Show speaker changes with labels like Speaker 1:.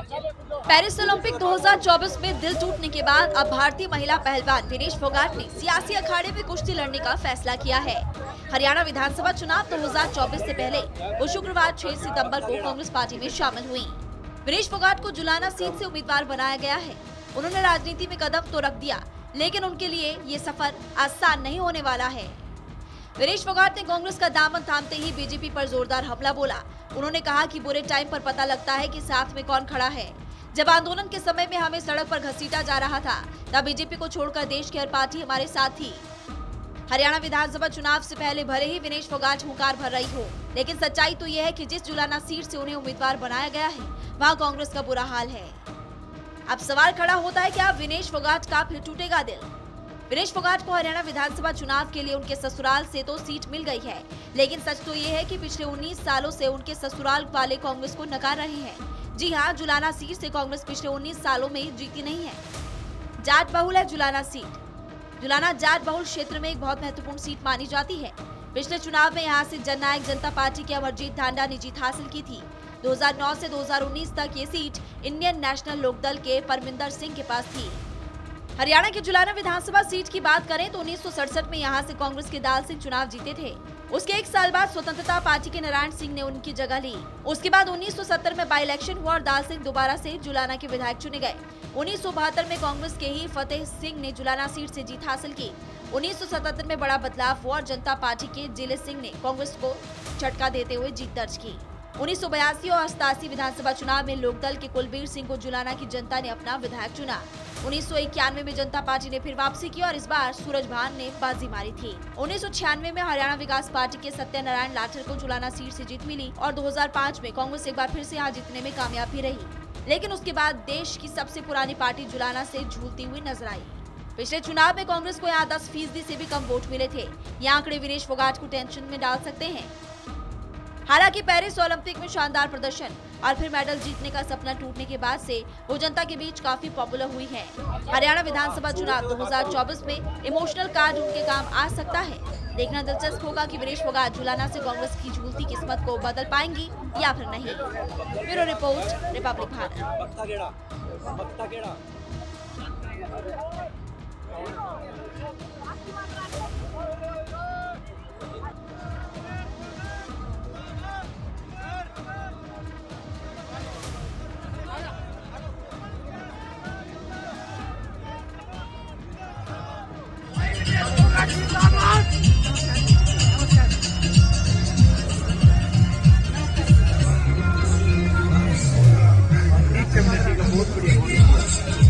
Speaker 1: Paris Olympic 2024 में दिल टूटने के बाद अब भारतीय महिला पहलवान विनेश फोगाट ने सियासी अखाड़े में कुश्ती लड़ने का फैसला किया है। हरियाणा विधानसभा चुनाव 2024 से पहले वो शुक्रवार 6 सितंबर को कांग्रेस पार्टी में शामिल हुई। विनेश फोगाट को जुलाना सीट से उम्मीदवार बनाया गया है। उन्होंने राजनीति में कदम तो रख दिया, लेकिन उनके लिए ये सफर आसान नहीं होने वाला है। विनेश फोगाट ने कांग्रेस का दामन थामते ही बीजेपी पर जोरदार हमला बोला। उन्होंने कहा कि बुरे टाइम पर पता लगता है कि साथ में कौन खड़ा है। जब आंदोलन के समय में हमें सड़क पर घसीटा जा रहा था, तब बीजेपी को छोड़कर देश की हर पार्टी हमारे साथ थी। हरियाणा विधानसभा चुनाव से पहले भले ही विनेश फोगाट हुंकार भर रही हो, लेकिन सच्चाई तो यह है कि जिस जुलाना सीट से उन्हें उम्मीदवार बनाया गया है, वहाँ कांग्रेस का बुरा हाल है। अब सवाल खड़ा होता है, क्या विनेश फोगाट का फिर टूटेगा दिल? विनेश फोगाट को हरियाणा विधानसभा चुनाव के लिए उनके ससुराल से तो सीट मिल गई है, लेकिन सच तो ये है कि पिछले 19 सालों से उनके ससुराल वाले कांग्रेस को नकार रहे हैं। जी हाँ, जुलाना सीट से कांग्रेस पिछले 19 सालों में जीती नहीं है। जाट बहुल है जुलाना सीट। जुलाना जाट बहुल क्षेत्र में एक बहुत महत्वपूर्ण सीट मानी जाती है। पिछले चुनाव में यहाँ से जननायक जनता पार्टी के अमरजीत ढांडा ने जीत हासिल की थी। 2009 से 2019 तक ये सीट इंडियन नेशनल लोकदल के परमिंदर सिंह के पास थी। हरियाणा की जुलाना विधानसभा सीट की बात करें तो 1967 में यहाँ से कांग्रेस के दाल सिंह चुनाव जीते थे। उसके एक साल बाद स्वतंत्रता पार्टी के नारायण सिंह ने उनकी जगह ली। उसके बाद 1970 में बाई इलेक्शन हुआ और दाल सिंह दोबारा से जुलाना के विधायक चुने गए। 1972 में कांग्रेस के ही फतेह सिंह ने जुलाना सीट से जीत हासिल की। 1977 में बड़ा बदलाव हुआ और जनता पार्टी के जिले सिंह ने कांग्रेस को झटका देते हुए जीत दर्ज की। 1982 और 87 विधानसभा चुनाव में लोकदल के कुलबीर सिंह को जुलाना की जनता ने अपना विधायक चुना। 1991 में जनता पार्टी ने फिर वापसी की और इस बार सूरज भान ने बाजी मारी थी। 1996 में हरियाणा विकास पार्टी के सत्यनारायण लाठर को जुलाना सीट से जीत मिली और 2005 में कांग्रेस एक बार फिर से यहाँ जीतने में कामयाब भी रही। लेकिन उसके बाद देश की सबसे पुरानी पार्टी जुलाना से झूलती हुई नजर आई। पिछले चुनाव में कांग्रेस को यहाँ 10% से भी कम वोट मिले थे। ये आंकड़े विनेश फोगाट को टेंशन में डाल सकते हैं। हालांकि पेरिस ओलंपिक में शानदार प्रदर्शन और फिर मेडल जीतने का सपना टूटने के बाद से वो जनता के बीच काफी पॉपुलर हुई है। हरियाणा विधानसभा चुनाव 2024 में इमोशनल कार्ड उनके काम आ सकता है। देखना दिलचस्प होगा कि विनेश फोगाट जुलाना से कांग्रेस की झूलती किस्मत को बदल पाएंगी या फिर नहीं। Bureau report, Republic Bharat.
Speaker 2: बहुत बढ़िया।